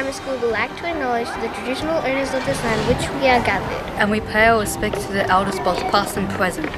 Primary School would like to acknowledge the traditional owners of this land which we are gathered. And we pay our respect to the elders both past and present.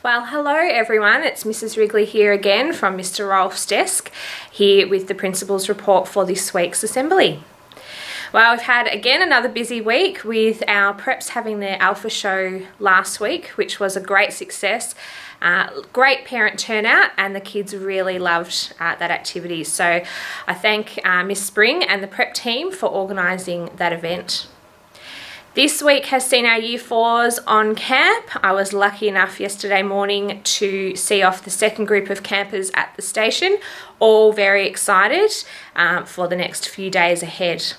Well, hello everyone, it's Mrs. Wrigley here again from Mr. Rolfe's desk, here with the Principal's report for this week's Assembly. Well, we've had again another busy week with our preps having their Alpha show last week, which was a great success. Great parent turnout, and the kids really loved that activity. So I thank Miss Spring and the prep team for organising that event. This week has seen our Year 4s on camp. I was lucky enough yesterday morning to see off the second group of campers at the station, all very excited for the next few days ahead.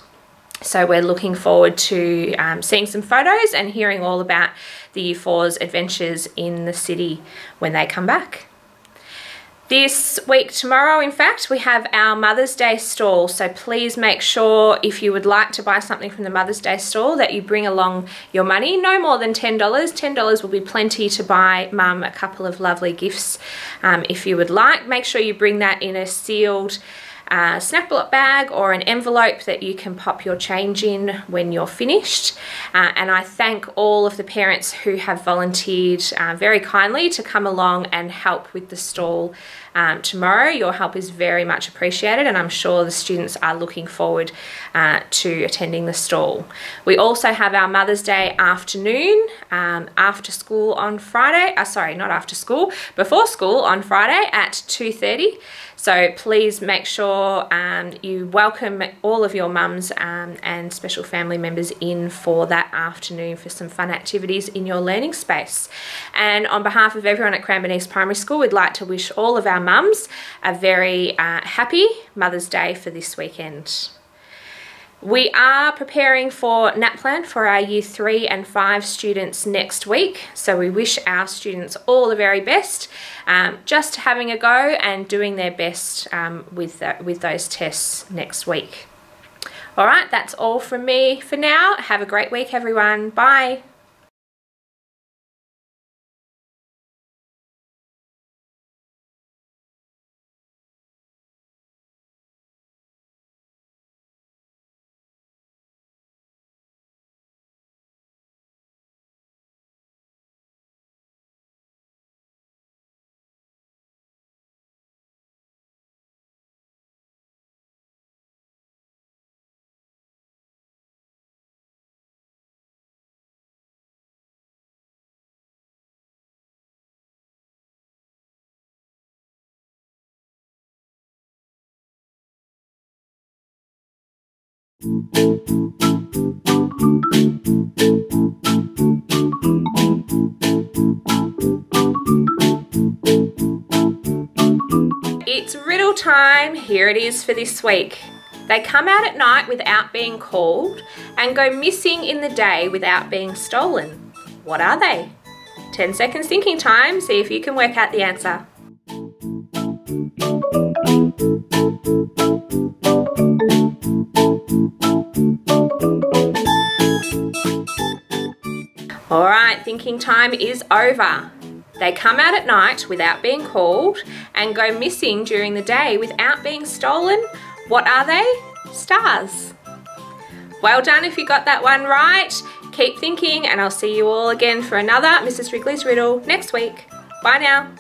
So we're looking forward to seeing some photos and hearing all about the Year 4's adventures in the city when they come back. This week, tomorrow, in fact, we have our Mother's Day stall, so please make sure if you would like to buy something from the Mother's Day stall that you bring along your money, no more than $10. $10 will be plenty to buy Mum a couple of lovely gifts if you would like. Make sure you bring that in a sealed snap-lock bag or an envelope that you can pop your change in when you're finished. And I thank all of the parents who have volunteered very kindly to come along and help with the stall tomorrow. Your help is very much appreciated, and I'm sure the students are looking forward to attending the stall. We also have our Mother's Day afternoon after school on Friday, not after school, before school on Friday at 2:30. So please make sure you welcome all of your mums and special family members in for that afternoon for some fun activities in your learning space. And on behalf of everyone at Cranbourne East Primary School, we'd like to wish all of our mums a very happy Mother's Day for this weekend. We are preparing for NAPLAN for our Year 3 and 5 students next week, so we wish our students all the very best, just having a go and doing their best with those tests next week. All right, that's all from me for now. Have a great week, everyone. Bye. It's riddle time. Here it is for this week. They come out at night without being called and go missing in the day without being stolen. What are they? 10 seconds thinking time. See if you can work out the answer. Alright, thinking time is over. They come out at night without being called and go missing during the day without being stolen. What are they? Stars. Well done if you got that one right. Keep thinking, and I'll see you all again for another Mrs. Wrigley's Riddle next week. Bye now.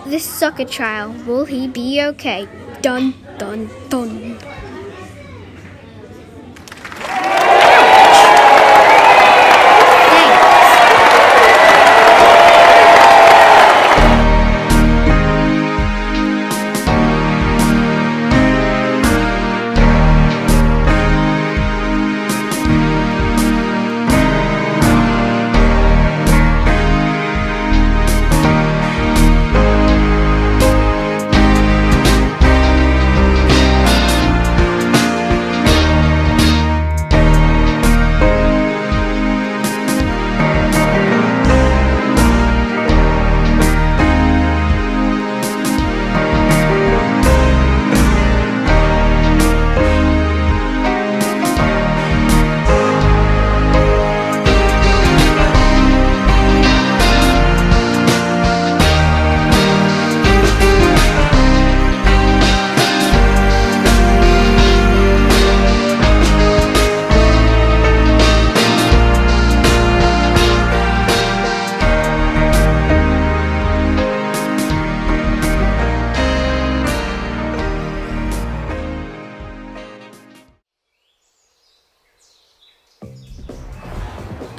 This soccer child, will he be okay? Dun, dun, dun.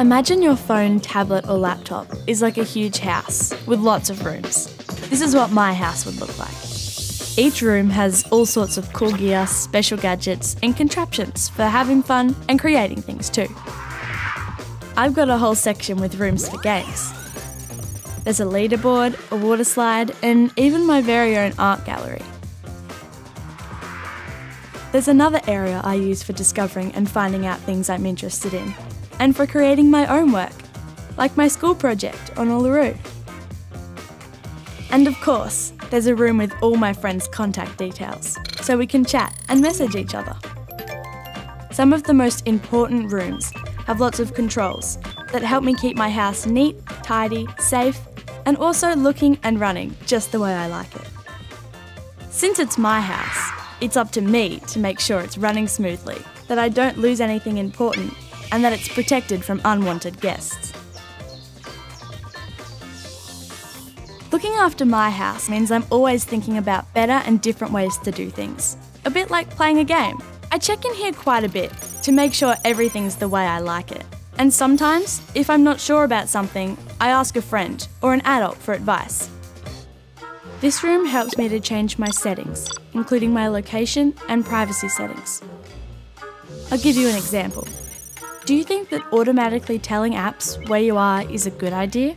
Imagine your phone, tablet or laptop is like a huge house with lots of rooms. This is what my house would look like. Each room has all sorts of cool gear, special gadgets and contraptions for having fun and creating things too. I've got a whole section with rooms for games. There's a leaderboard, a water slide and even my very own art gallery. There's another area I use for discovering and finding out things I'm interested in, and for creating my own work, like my school project on Uluru. And of course, there's a room with all my friends' contact details, so we can chat and message each other. Some of the most important rooms have lots of controls that help me keep my house neat, tidy, safe, and also looking and running just the way I like it. Since it's my house, it's up to me to make sure it's running smoothly, that I don't lose anything important, and that it's protected from unwanted guests. Looking after my house means I'm always thinking about better and different ways to do things. A bit like playing a game. I check in here quite a bit to make sure everything's the way I like it. And sometimes, if I'm not sure about something, I ask a friend or an adult for advice. This room helps me to change my settings, including my location and privacy settings. I'll give you an example. Do you think that automatically telling apps where you are is a good idea?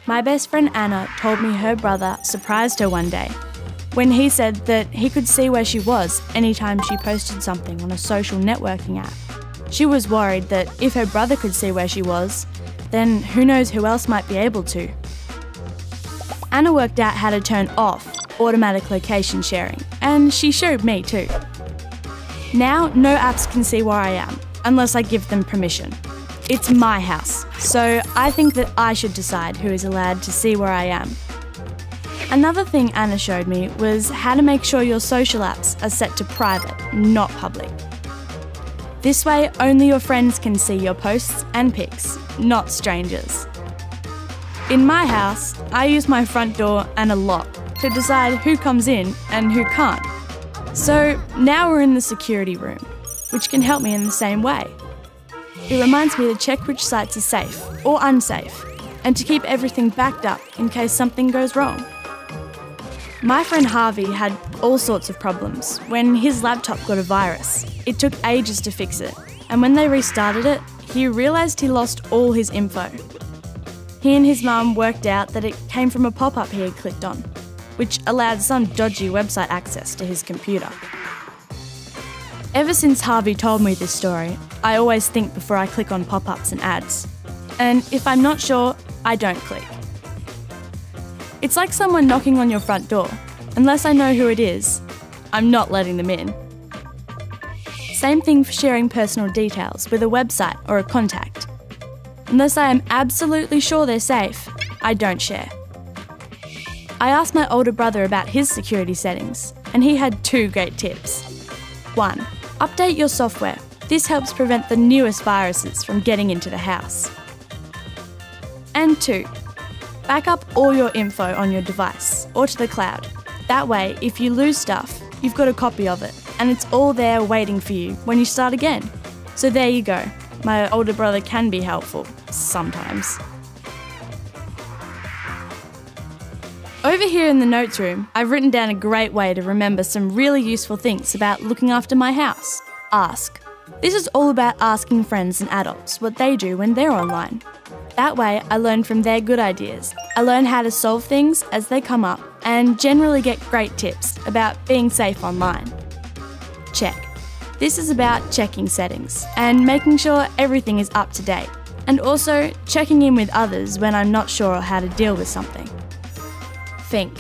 My best friend Anna told me her brother surprised her one day when he said that he could see where she was anytime she posted something on a social networking app. She was worried that if her brother could see where she was, then who knows who else might be able to. Anna worked out how to turn off automatic location sharing, and she showed me too. Now, no apps can see where I am, unless I give them permission. It's my house, so I think that I should decide who is allowed to see where I am. Another thing Anna showed me was how to make sure your social apps are set to private, not public. This way, only your friends can see your posts and pics, not strangers. In my house, I use my front door and a lock to decide who comes in and who can't. So now we're in the security room, which can help me in the same way. It reminds me to check which sites are safe or unsafe and to keep everything backed up in case something goes wrong. My friend Harvey had all sorts of problems. When his laptop got a virus, it took ages to fix it, and when they restarted it, he realised he lost all his info. He and his mum worked out that it came from a pop-up he had clicked on, which allowed some dodgy website access to his computer. Ever since Harvey told me this story, I always think before I click on pop-ups and ads. And if I'm not sure, I don't click. It's like someone knocking on your front door. Unless I know who it is, I'm not letting them in. Same thing for sharing personal details with a website or a contact. Unless I am absolutely sure they're safe, I don't share. I asked my older brother about his security settings, and he had 2 great tips. 1. Update your software. This helps prevent the newest viruses from getting into the house. And 2. Back up all your info on your device or to the cloud. That way, if you lose stuff, you've got a copy of it, and it's all there waiting for you when you start again. So there you go. My older brother can be helpful, sometimes. Over here in the notes room, I've written down a great way to remember some really useful things about looking after my house. Ask. This is all about asking friends and adults what they do when they're online. That way, I learn from their good ideas. I learn how to solve things as they come up and generally get great tips about being safe online. Check. This is about checking settings and making sure everything is up to date, and also checking in with others when I'm not sure how to deal with something. Think.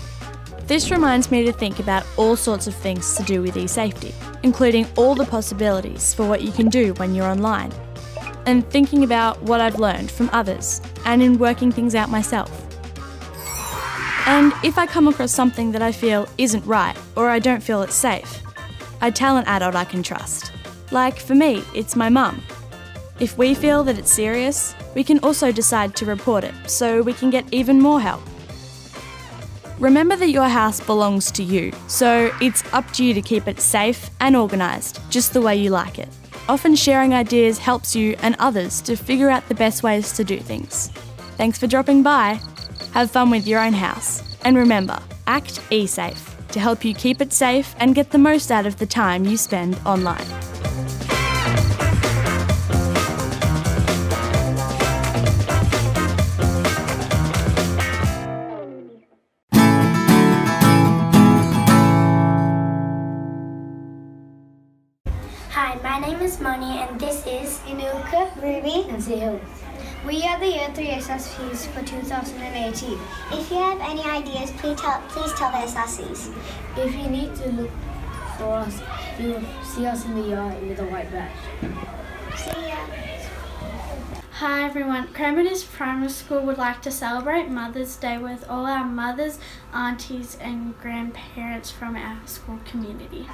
This reminds me to think about all sorts of things to do with e-safety, including all the possibilities for what you can do when you're online, and thinking about what I've learned from others and in working things out myself. And if I come across something that I feel isn't right or I don't feel it's safe, I tell an adult I can trust. Like for me, it's my mum. If we feel that it's serious, we can also decide to report it so we can get even more help. Remember that your house belongs to you, so it's up to you to keep it safe and organised, just the way you like it. Often sharing ideas helps you and others to figure out the best ways to do things. Thanks for dropping by. Have fun with your own house. And remember, act e-safe to help you keep it safe and get the most out of the time you spend online. Hi, my name is Moni and this is Inuka, Ruby and Zihil. We are the Year 3 SSPs for 2018. If you have any ideas, please tell the SSPs. If you need to look for us, you will see us in the yard with a white badge. See ya. Hi everyone, Cranbourne Primary School would like to celebrate Mother's Day with all our mothers, aunties and grandparents from our school community.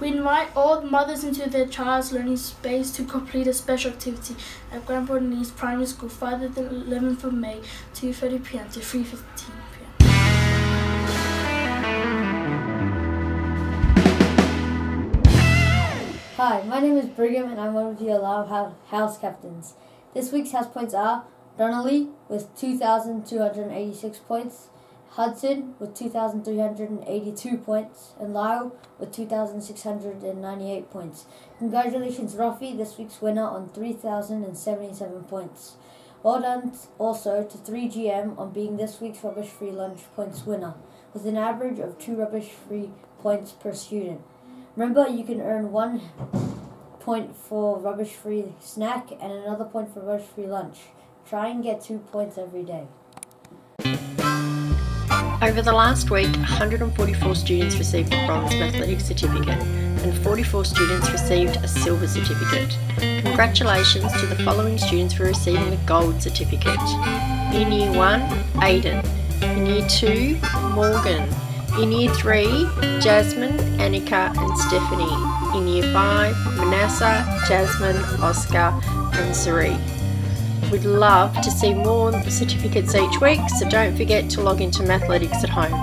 We invite all the mothers into their child's learning space to complete a special activity at Cranbourne East Primary School, Friday the 11th of May, 2:30 p.m. to 3:15 p.m. Hi, my name is Brigham and I'm one of the Allow House Captains. This week's house points are Donnelly with 2,286 points, Hudson with 2,382 points, and Lyle with 2,698 points. Congratulations, Ruffy, this week's winner on 3,077 points. Well done also to 3GM on being this week's rubbish-free lunch points winner, with an average of 2 rubbish-free points per student. Remember, you can earn 1 point for rubbish-free snack and another point for rubbish-free lunch. Try and get 2 points every day. Over the last week, 144 students received a bronze mathletics certificate and 44 students received a silver certificate. Congratulations to the following students for receiving the gold certificate. In Year 1, Aidan. In Year 2, Morgan. In Year 3, Jasmine, Annika and Stephanie. In Year 5, Manassa, Jasmine, Oscar and Sari. We'd love to see more certificates each week, so don't forget to log into Mathletics at home.